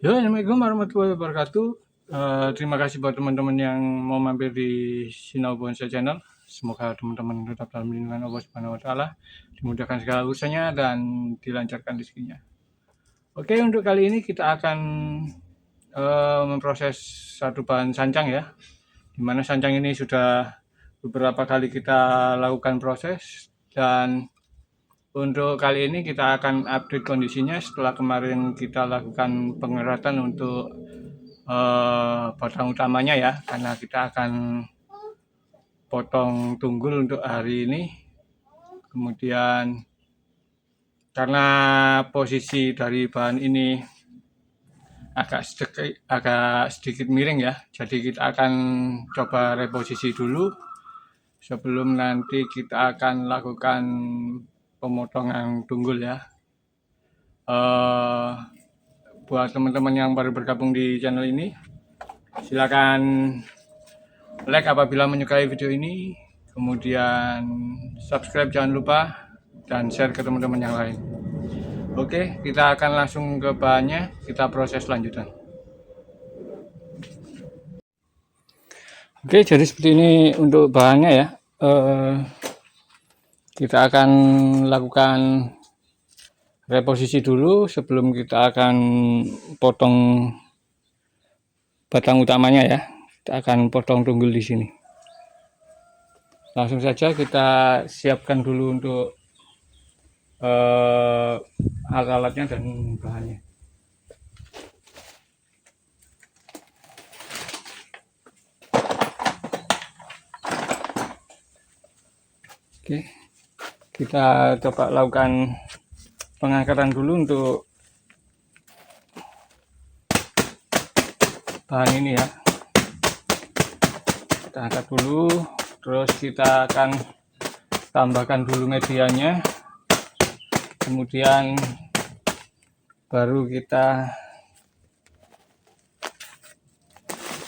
Ya, Assalamualaikum warahmatullahi wabarakatuh. Terima kasih buat teman-teman yang mau mampir di Sinau Bonsai Channel. Semoga teman-teman tetap dalam lindungan Allah Subhanahu wa taala, dimudahkan segala urusannya dan dilancarkan rezekinya. Oke, untuk kali ini kita akan memproses satu bahan sancang ya. Dimana sancang ini sudah beberapa kali kita lakukan proses, dan untuk kali ini kita akan update kondisinya setelah kemarin kita lakukan pengeratan untuk batang utamanya ya, karena kita akan potong tunggul untuk hari ini. Kemudian karena posisi dari bahan ini agak sedikit miring ya, jadi kita akan coba reposisi dulu sebelum nanti kita akan lakukan pemotongan tunggul ya. Buat teman-teman yang baru bergabung di channel ini, silakan like apabila menyukai video ini, kemudian subscribe jangan lupa, dan share ke teman-teman yang lain. Oke, kita akan langsung ke bahannya, kita proses lanjutan. Oke, jadi seperti ini untuk bahannya ya. Kita akan lakukan reposisi dulu sebelum kita akan potong batang utamanya ya. Kita akan potong tunggul di sini. Langsung saja kita siapkan dulu untuk alat-alatnya dan bahannya. Oke, kita coba lakukan pengangkatan dulu untuk bahan ini ya. Kita angkat dulu, terus kita akan tambahkan dulu medianya, kemudian baru kita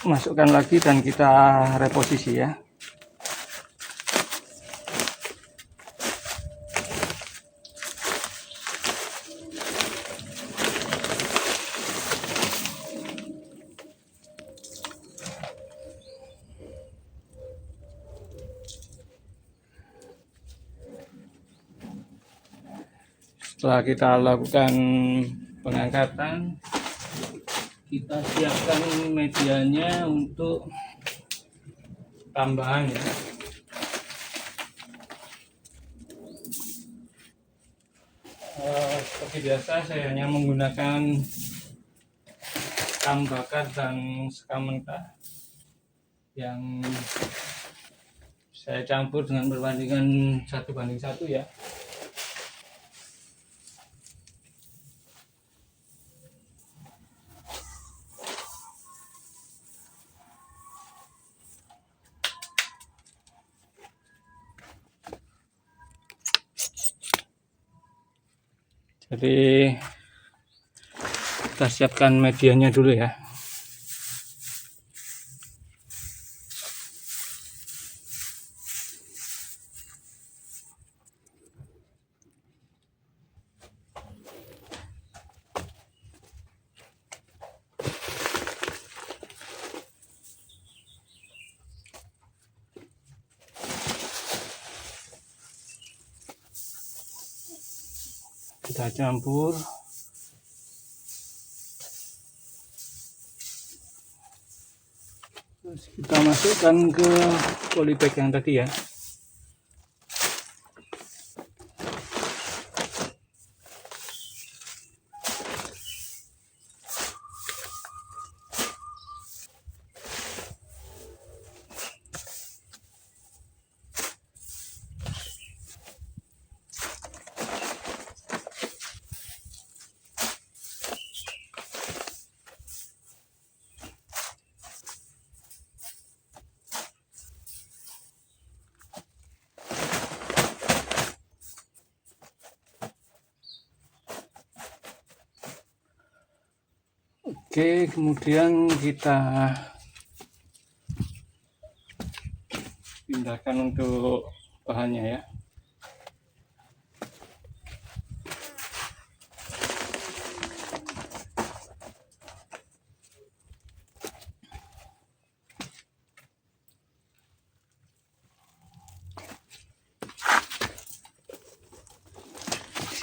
masukkan lagi dan kita reposisi ya. Setelah kita lakukan pengangkatan, kita siapkan medianya untuk tambahan ya. Seperti biasa saya hanya menggunakan sekam bakar dan sekam mentah yang saya campur dengan perbandingan 1:1 ya. Jadi kita siapkan medianya dulu ya. Kita campur. Terus kita masukkan ke polybag yang tadi ya. Oke, kemudian kita pindahkan untuk bahannya ya.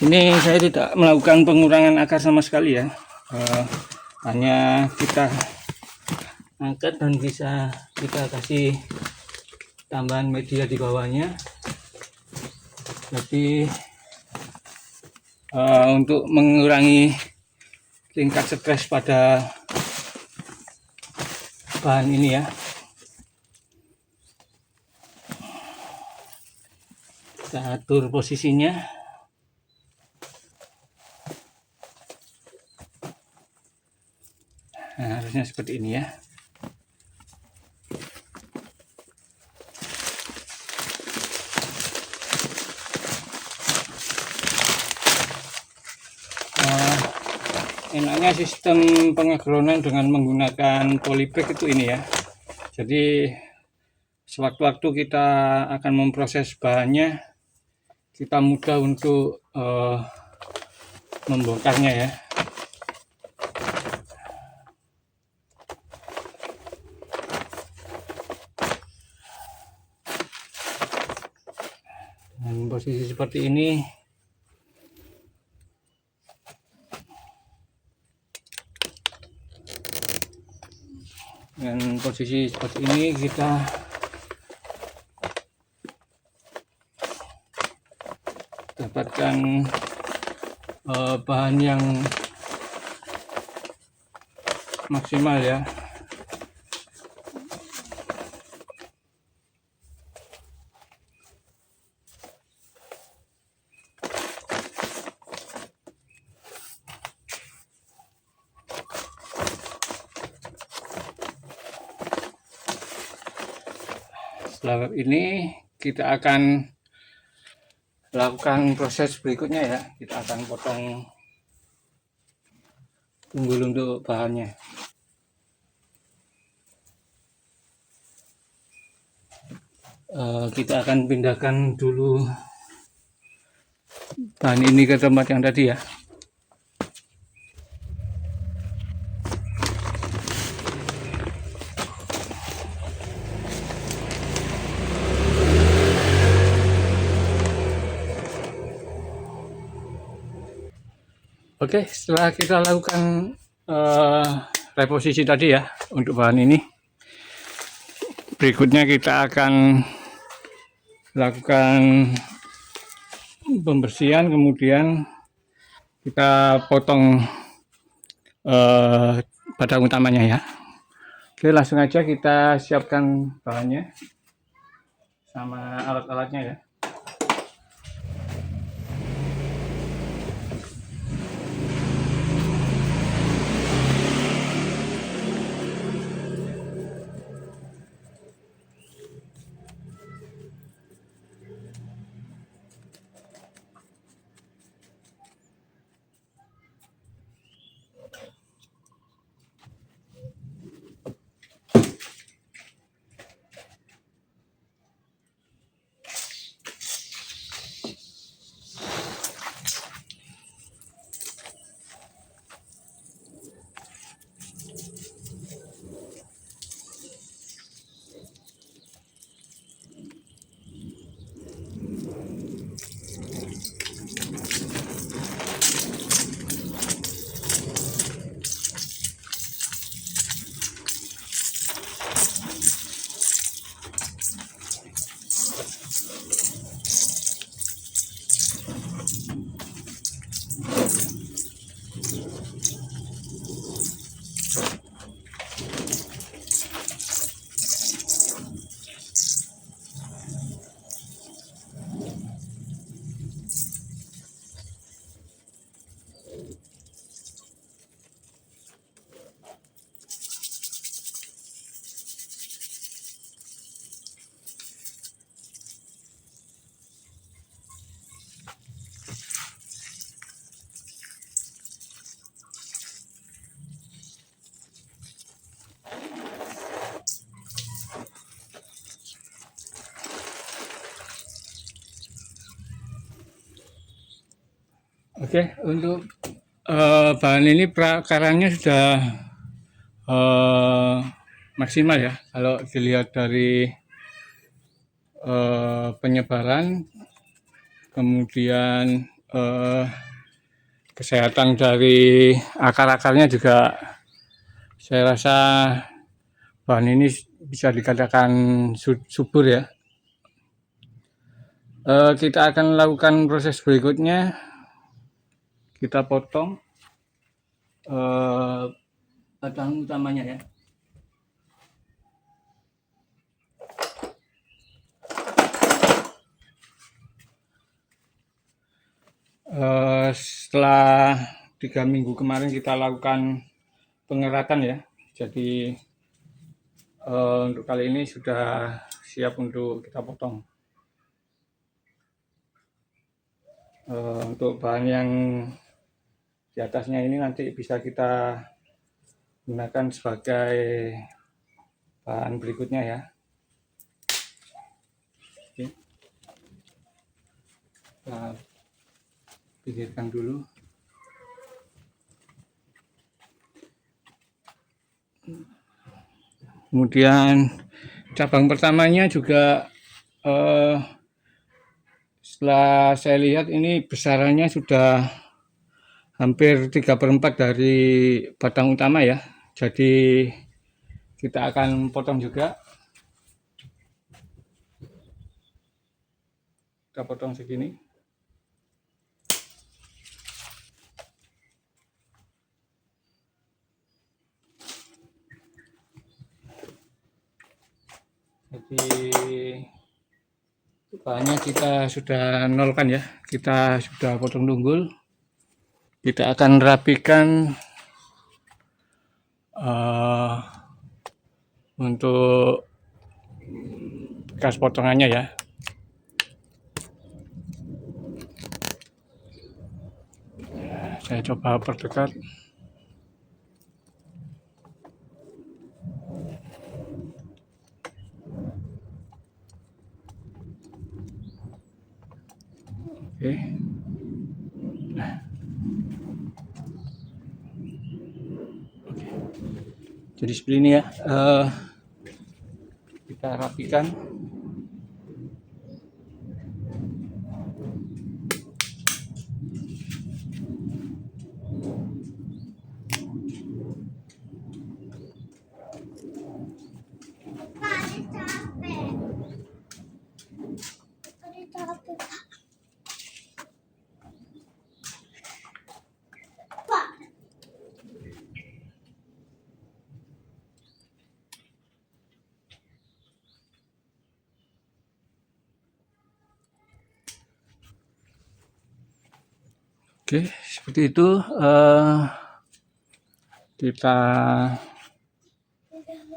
Sini saya tidak melakukan pengurangan akar sama sekali ya. Hanya kita angkat dan bisa kita kasih tambahan media di bawahnya. Jadi untuk mengurangi tingkat stres pada bahan ini ya. Kita atur posisinya. Nah, harusnya seperti ini ya. Enaknya sistem pengagronan dengan menggunakan polybag itu ini ya. Jadi sewaktu-waktu kita akan memproses bahannya, kita mudah untuk membongkarnya ya. Dan posisi seperti ini kita dapatkan bahan yang maksimal ya. Setelah ini kita akan lakukan proses berikutnya ya. Kita akan potong unggul untuk bahannya. Kita akan pindahkan dulu bahan ini ke tempat yang tadi ya. Oke, setelah kita lakukan reposisi tadi ya untuk bahan ini, berikutnya kita akan lakukan pembersihan, kemudian kita potong badang utamanya ya. Oke, langsung aja kita siapkan bahannya sama alat-alatnya ya. Oke, untuk bahan ini prakaranya sudah maksimal ya. Kalau dilihat dari penyebaran, kemudian eh, kesehatan dari akar-akarnya juga saya rasa bahan ini bisa dikatakan subur ya. Kita akan lakukan proses berikutnya, kita potong batang utamanya ya. Setelah 3 minggu kemarin kita lakukan pengeratan ya, jadi untuk kali ini sudah siap untuk kita potong. Untuk bahan yang di atasnya ini nanti bisa kita gunakan sebagai bahan berikutnya ya. Oke. Kita pikirkan dulu. Kemudian cabang pertamanya juga setelah saya lihat ini besarannya sudah hampir 3/4 dari batang utama ya. Jadi kita akan potong juga. Kita potong segini. Jadi bahannya kita sudah nolkan ya, kita sudah potong tunggul. Kita akan rapikan untuk bekas potongannya ya. Saya coba perdekat. Oke. Jadi seperti ini ya. Kita rapikan. Oke, seperti itu. Kita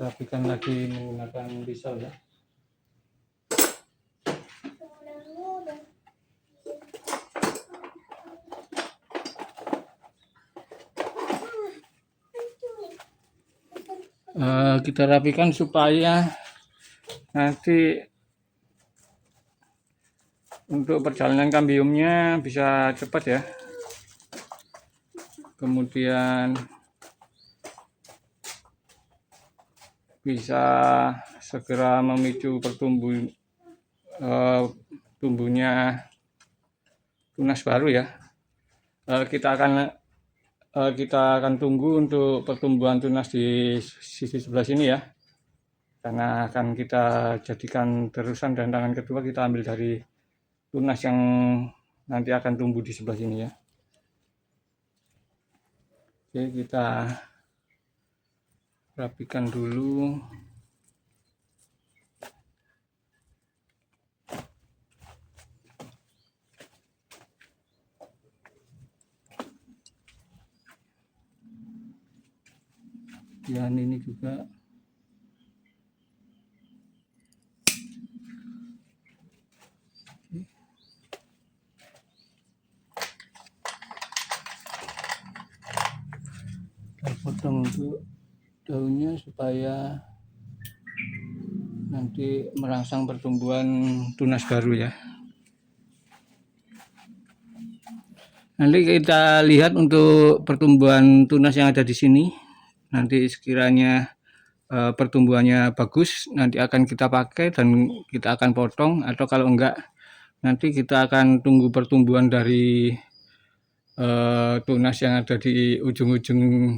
rapikan lagi menggunakan pisau ya. Kita rapikan supaya nanti untuk perjalanan kambiumnya bisa cepat ya. Kemudian bisa segera memicu tumbuhnya tunas baru ya. Kita akan tunggu untuk pertumbuhan tunas di sisi sebelah sini ya, karena akan kita jadikan terusan, dan tangan kedua kita ambil dari tunas yang nanti akan tumbuh di sebelah sini ya. Oke, kita rapikan dulu. Dan ini juga kita potong untuk daunnya supaya nanti merangsang pertumbuhan tunas baru ya. Nanti kita lihat untuk pertumbuhan tunas yang ada di sini. Nanti sekiranya pertumbuhannya bagus, nanti akan kita pakai dan kita akan potong, atau kalau enggak nanti kita akan tunggu pertumbuhan dari tunas yang ada di ujung-ujung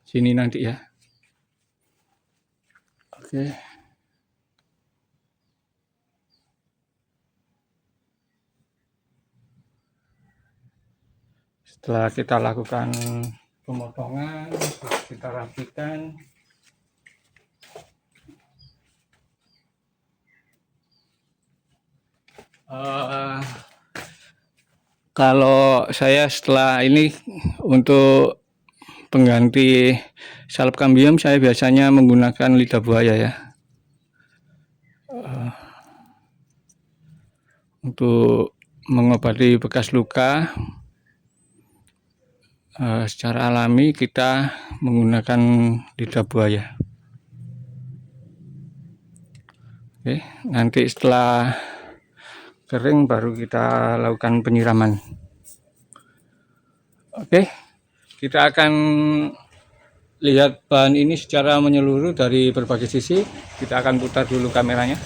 sini nanti ya. Oke. Setelah kita lakukan pemotongan, kita rapikan. Kalau saya setelah ini untuk pengganti salep kambium, saya biasanya menggunakan lidah buaya ya. Untuk mengobati bekas luka secara alami kita menggunakan lidah buaya. Oke, nanti setelah kering baru kita lakukan penyiraman. Oke, kita akan lihat bahan ini secara menyeluruh dari berbagai sisi. Kita akan putar dulu kameranya.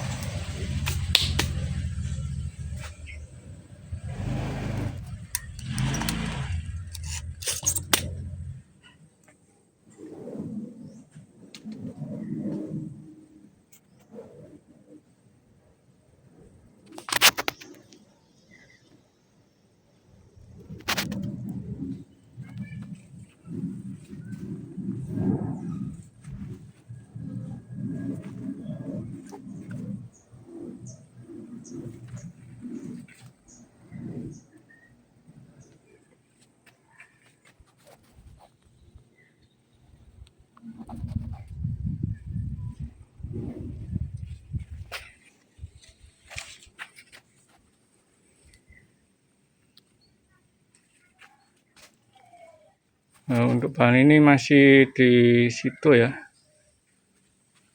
Nah, untuk bahan ini masih di situ ya.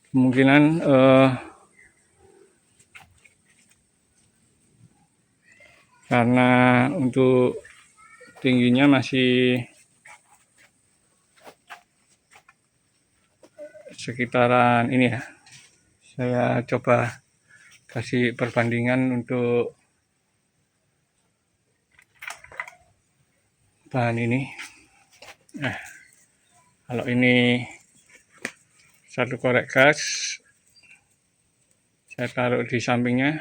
Kemungkinan karena untuk tingginya masih sekitaran ini ya. Saya coba kasih perbandingan untuk bahan ini. Kalau ini satu korek gas, saya taruh di sampingnya,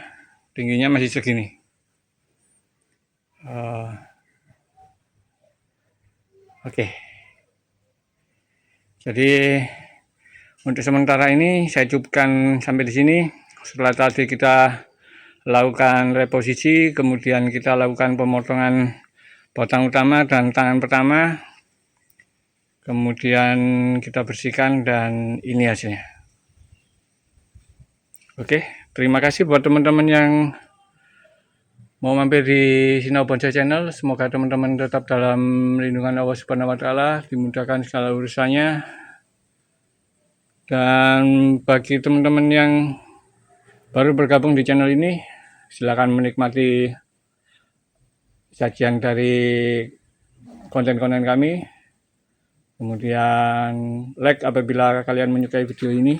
tingginya masih segini. Oke. Jadi untuk sementara ini saya cukupkan sampai di sini. Setelah tadi kita lakukan reposisi, kemudian kita lakukan pemotongan batang utama dan tangan pertama, kemudian kita bersihkan dan ini hasilnya. Oke, terima kasih buat teman-teman yang mau mampir di Sinau Bonsai Channel. Semoga teman-teman tetap dalam lindungan Allah Subhanahu wa Ta'ala, dimudahkan segala urusannya. Dan bagi teman-teman yang baru bergabung di channel ini, silakan menikmati sajian dari konten-konten kami. Kemudian like apabila kalian menyukai video ini,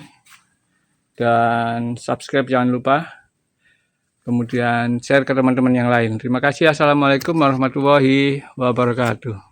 dan subscribe jangan lupa. Kemudian share ke teman-teman yang lain. Terima kasih. Assalamualaikum warahmatullahi wabarakatuh.